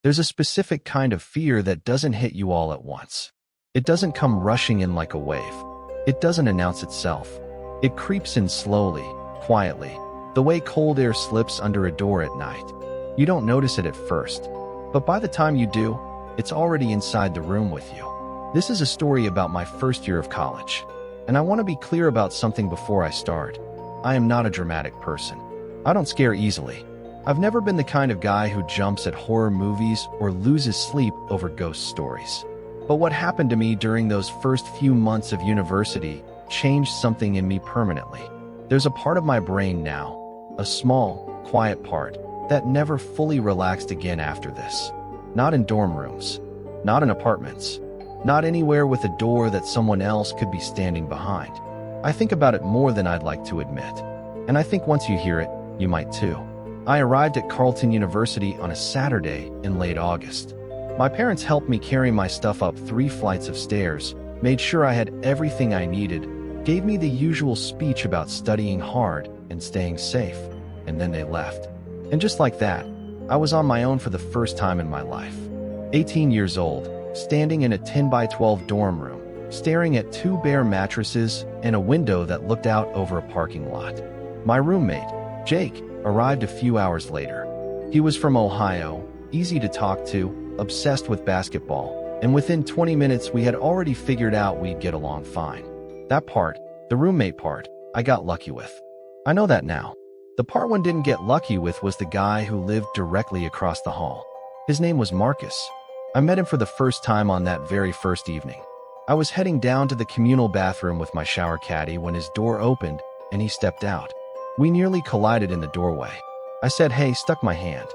There's a specific kind of fear that doesn't hit you all at once. It doesn't come rushing in like a wave. It doesn't announce itself. It creeps in slowly, quietly, the way cold air slips under a door at night. You don't notice it at first, but by the time you do, it's already inside the room with you. This is a story about my first year of college, and I want to be clear about something before I start. I am not a dramatic person. I don't scare easily. I've never been the kind of guy who jumps at horror movies or loses sleep over ghost stories. But what happened to me during those first few months of university changed something in me permanently. There's a part of my brain now, a small, quiet part, that never fully relaxed again after this. Not in dorm rooms, not in apartments, not anywhere with a door that someone else could be standing behind. I think about it more than I'd like to admit. And I think once you hear it, you might too. I arrived at Carleton University on a Saturday in late August. My parents helped me carry my stuff up 3 flights of stairs, made sure I had everything I needed, gave me the usual speech about studying hard and staying safe, and then they left. And just like that, I was on my own for the first time in my life. 18 years old, standing in a 10 by 12 dorm room, staring at 2 bare mattresses and a window that looked out over a parking lot. My roommate, Jake, arrived a few hours later. He was from Ohio, easy to talk to, obsessed with basketball, and within 20 minutes we had already figured out we'd get along fine. That part, the roommate part, I got lucky with. I know that now. The part one didn't get lucky with was the guy who lived directly across the hall. His name was Marcus. I met him for the first time on that very first evening. I was heading down to the communal bathroom with my shower caddy when his door opened and he stepped out. We nearly collided in the doorway. I said, "Hey," stuck my hand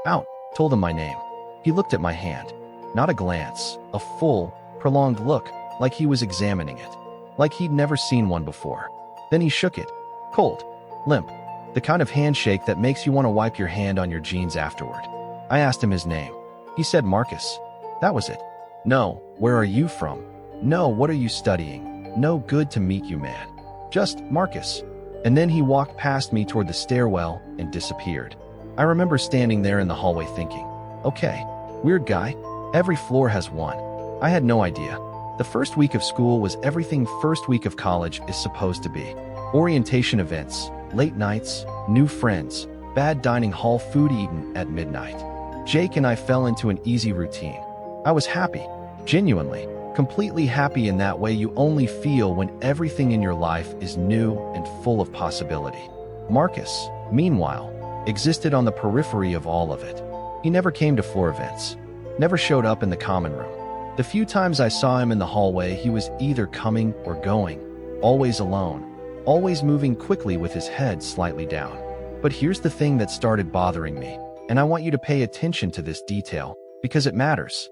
out, told him my name. He looked at my hand. Not a glance, a full, prolonged look, like he was examining it, like he'd never seen one before. Then he shook it, cold, limp, the kind of handshake that makes you want to wipe your hand on your jeans afterward. I asked him his name. He said Marcus. That was it. No, where are you from? No, what are you studying? No, good to meet you, man. Just Marcus. And then he walked past me toward the stairwell and disappeared. I remember standing there in the hallway thinking, okay, weird guy. Every floor has one. I had no idea. The first week of school was everything first week of college is supposed to be. Orientation events, late nights, new friends, bad dining hall food eaten at midnight. Jake and I fell into an easy routine. I was happy, genuinely, completely happy in that way you only feel when everything in your life is new and full of possibility. Marcus, meanwhile, existed on the periphery of all of it. He never came to floor events, never showed up in the common room. The few times I saw him in the hallway, he was either coming or going, always alone, always moving quickly with his head slightly down. But here's the thing that started bothering me, and I want you to pay attention to this detail, because it matters.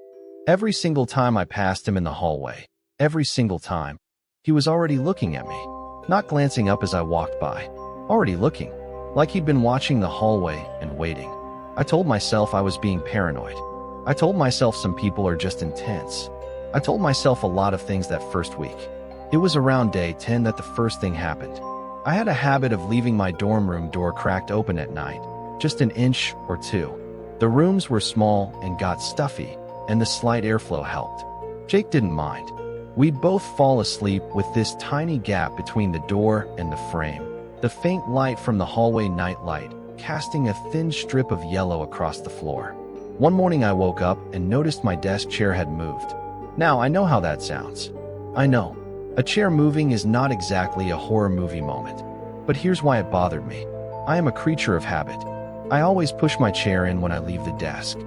Every single time I passed him in the hallway, every single time, he was already looking at me, not glancing up as I walked by, already looking, like he'd been watching the hallway and waiting. I told myself I was being paranoid. I told myself some people are just intense. I told myself a lot of things that first week. It was around day 10 that the first thing happened. I had a habit of leaving my dorm room door cracked open at night, just an inch or two. The rooms were small and got stuffy, and the slight airflow helped. Jake didn't mind. We'd both fall asleep with this tiny gap between the door and the frame, the faint light from the hallway nightlight casting a thin strip of yellow across the floor. One morning I woke up and noticed my desk chair had moved. Now, I know how that sounds. I know. A chair moving is not exactly a horror movie moment. But here's why it bothered me. I am a creature of habit. I always push my chair in when I leave the desk.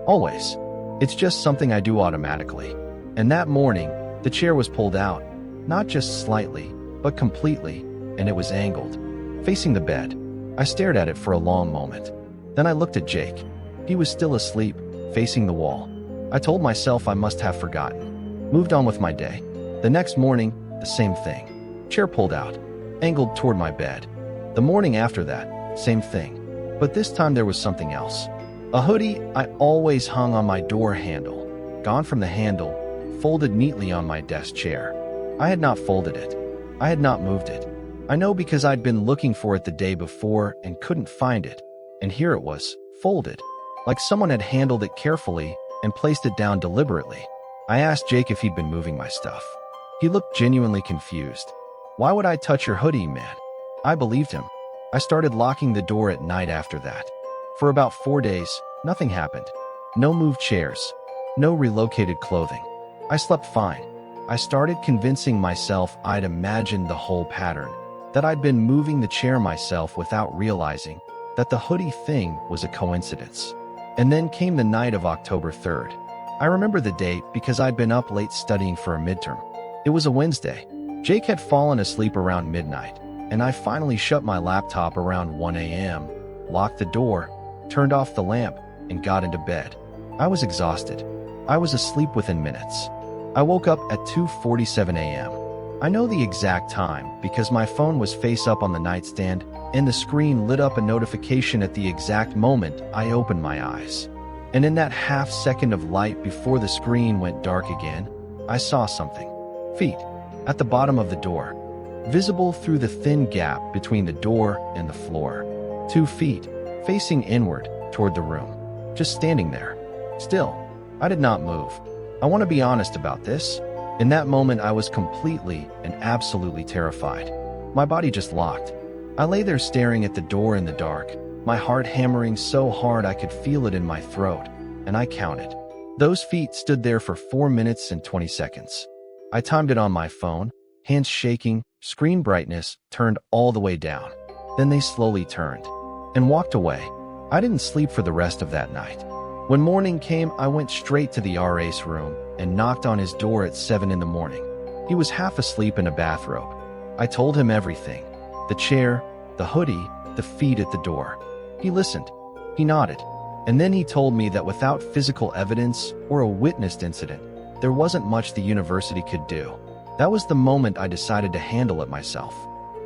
Always. It's just something I do automatically. And that morning, the chair was pulled out, not just slightly, but completely, and it was angled, facing the bed. I stared at it for a long moment. Then I looked at Jake. He was still asleep, facing the wall. I told myself I must have forgotten. Moved on with my day. The next morning, the same thing. Chair pulled out, angled toward my bed. The morning after that, same thing. But this time there was something else. A hoodie I always hung on my door handle, gone from the handle, folded neatly on my desk chair. I had not folded it. I had not moved it. I know because I'd been looking for it the day before and couldn't find it. And here it was, folded. like someone had handled it carefully and placed it down deliberately. I asked Jake if he'd been moving my stuff. He looked genuinely confused. Why would I touch your hoodie, man? I believed him. I started locking the door at night after that. For about 4 days, nothing happened. No moved chairs. No relocated clothing. I slept fine. I started convincing myself I'd imagined the whole pattern, that I'd been moving the chair myself without realizing that the hoodie thing was a coincidence. And then came the night of October 3rd. I remember the date because I'd been up late studying for a midterm. It was a Wednesday. Jake had fallen asleep around midnight, and I finally shut my laptop around 1 a.m., locked the door, turned off the lamp, and got into bed. I was exhausted. I was asleep within minutes. I woke up at 2:47 a.m. I know the exact time because my phone was face up on the nightstand and the screen lit up a notification at the exact moment I opened my eyes. And in that half second of light before the screen went dark again, I saw something. Feet. At the bottom of the door. Visible through the thin gap between the door and the floor. 2 feet, facing inward toward the room. Just standing there. Still. I did not move. I want to be honest about this. In that moment, I was completely and absolutely terrified. My body just locked. I lay there staring at the door in the dark, my heart hammering so hard I could feel it in my throat, and I counted. Those feet stood there for 4 minutes and 20 seconds. I timed it on my phone, hands shaking, screen brightness turned all the way down. Then they slowly turned and walked away. I didn't sleep for the rest of that night. When morning came, I went straight to the RA's room and knocked on his door at 7 in the morning. He was half asleep in a bathrobe. I told him everything. The chair, the hoodie, the feet at the door. He listened. He nodded. And then he told me that without physical evidence or a witnessed incident, there wasn't much the university could do. That was the moment I decided to handle it myself.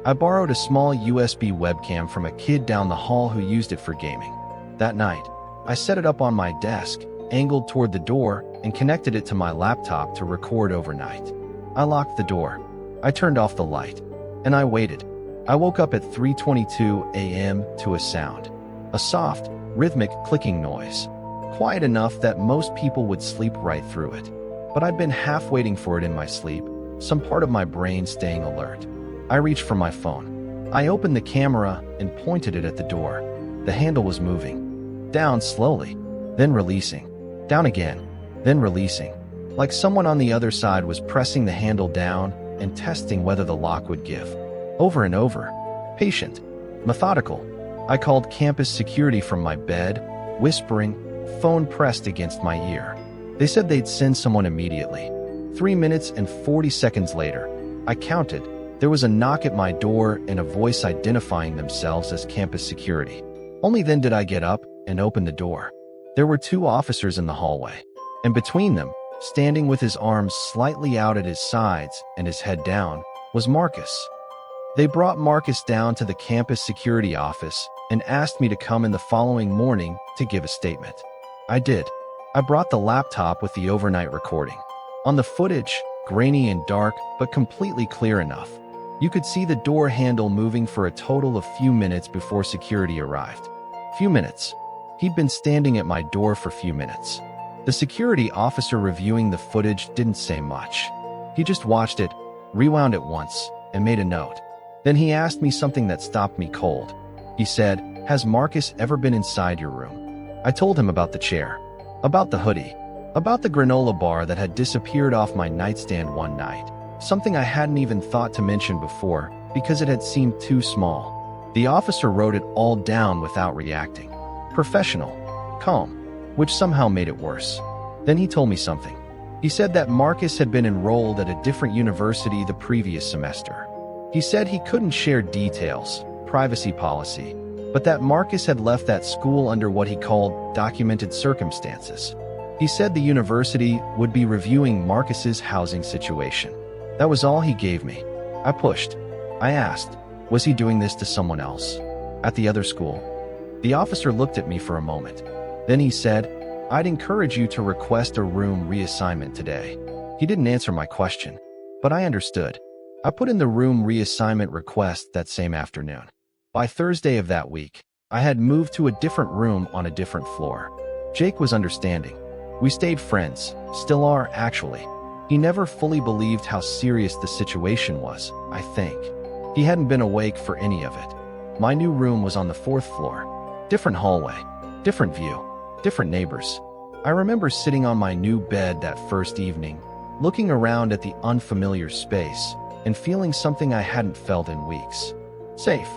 I borrowed a small USB webcam from a kid down the hall who used it for gaming. That night, I set it up on my desk, angled toward the door, and connected it to my laptop to record overnight. I locked the door. I turned off the light. And I waited. I woke up at 3:22 a.m. to a sound. A soft, rhythmic clicking noise. Quiet enough that most people would sleep right through it. But I'd been half waiting for it in my sleep, some part of my brain staying alert. I reached for my phone. I opened the camera and pointed it at the door. The handle was moving. Down slowly, then releasing. Down again, then releasing. Like someone on the other side was pressing the handle down and testing whether the lock would give. Over and over. Patient. Methodical. I called campus security from my bed, whispering, phone pressed against my ear. They said they'd send someone immediately. 3 minutes and 40 seconds later, I counted. There was a knock at my door and a voice identifying themselves as campus security. Only then did I get up and open the door. There were 2 officers in the hallway, and between them, standing with his arms slightly out at his sides and his head down, was Marcus. They brought Marcus down to the campus security office and asked me to come in the following morning to give a statement. I did. I brought the laptop with the overnight recording. On the footage, grainy and dark, but completely clear enough, you could see the door handle moving for a total of few minutes before security arrived. Few minutes. He'd been standing at my door for few minutes. The security officer reviewing the footage didn't say much. He just watched it, rewound it once, and made a note. Then he asked me something that stopped me cold. He said, "Has Marcus ever been inside your room?" I told him about the chair, about the hoodie, about the granola bar that had disappeared off my nightstand one night, something I hadn't even thought to mention before because it had seemed too small. The officer wrote it all down without reacting. Professional, calm, which somehow made it worse. Then he told me something. He said that Marcus had been enrolled at a different university the previous semester. He said he couldn't share details, privacy policy, but that Marcus had left that school under what he called documented circumstances. He said the university would be reviewing Marcus's housing situation. That was all he gave me. I pushed. I asked, was he doing this to someone else? At the other school? The officer looked at me for a moment. Then he said, "I'd encourage you to request a room reassignment today." He didn't answer my question, but I understood. I put in the room reassignment request that same afternoon. By Thursday of that week, I had moved to a different room on a different floor. Jake was understanding. We stayed friends, still are, actually. He never fully believed how serious the situation was, I think. He hadn't been awake for any of it. My new room was on the 4th floor. Different hallway, different view, different neighbors. I remember sitting on my new bed that first evening, looking around at the unfamiliar space, and feeling something I hadn't felt in weeks. Safe.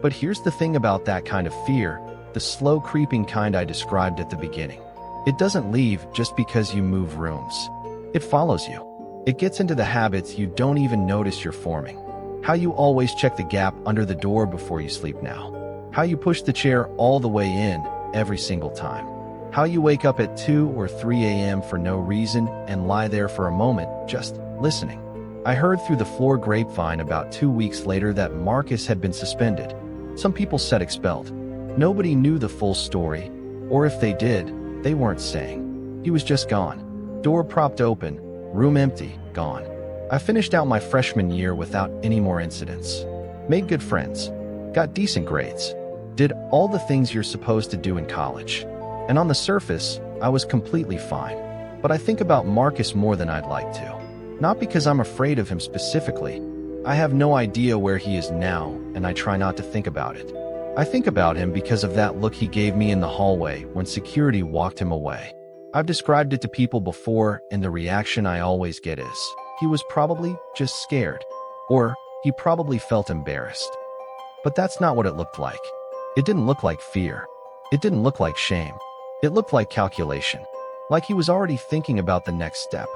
But here's the thing about that kind of fear, the slow creeping kind I described at the beginning. It doesn't leave just because you move rooms. It follows you. It gets into the habits you don't even notice you're forming. How you always check the gap under the door before you sleep now. How you push the chair all the way in every single time. How you wake up at 2 or 3 a.m. for no reason and lie there for a moment, just listening. I heard through the floor grapevine about 2 weeks later that Marcus had been suspended. Some people said expelled. Nobody knew the full story, or if they did, they weren't saying. He was just gone. Door propped open, room empty, gone. I finished out my freshman year without any more incidents. Made good friends. Got decent grades. Did all the things you're supposed to do in college. And on the surface, I was completely fine. But I think about Marcus more than I'd like to. Not because I'm afraid of him specifically. I have no idea where he is now, and I try not to think about it. I think about him because of that look he gave me in the hallway when security walked him away. I've described it to people before, and the reaction I always get is, he was probably just scared. Or, he probably felt embarrassed. But that's not what it looked like. It didn't look like fear. It didn't look like shame. It looked like calculation. Like he was already thinking about the next step.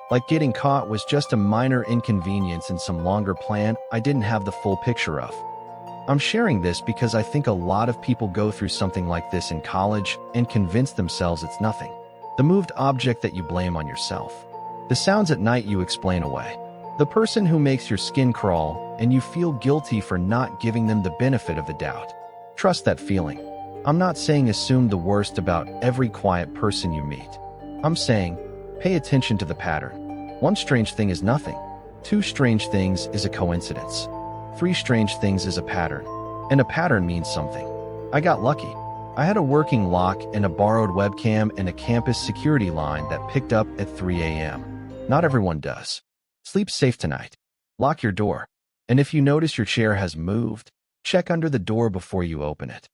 Like getting caught was just a minor inconvenience in some longer plan I didn't have the full picture of. I'm sharing this because I think a lot of people go through something like this in college and convince themselves it's nothing. The moved object that you blame on yourself. The sounds at night you explain away. The person who makes your skin crawl and you feel guilty for not giving them the benefit of the doubt. Trust that feeling. I'm not saying assume the worst about every quiet person you meet. I'm saying, pay attention to the pattern. 1 strange thing is nothing. 2 strange things is a coincidence. 3 strange things is a pattern. And a pattern means something. I got lucky. I had a working lock and a borrowed webcam and a campus security line that picked up at 3 a.m. Not everyone does. Sleep safe tonight. Lock your door. And if you notice your chair has moved, check under the door before you open it.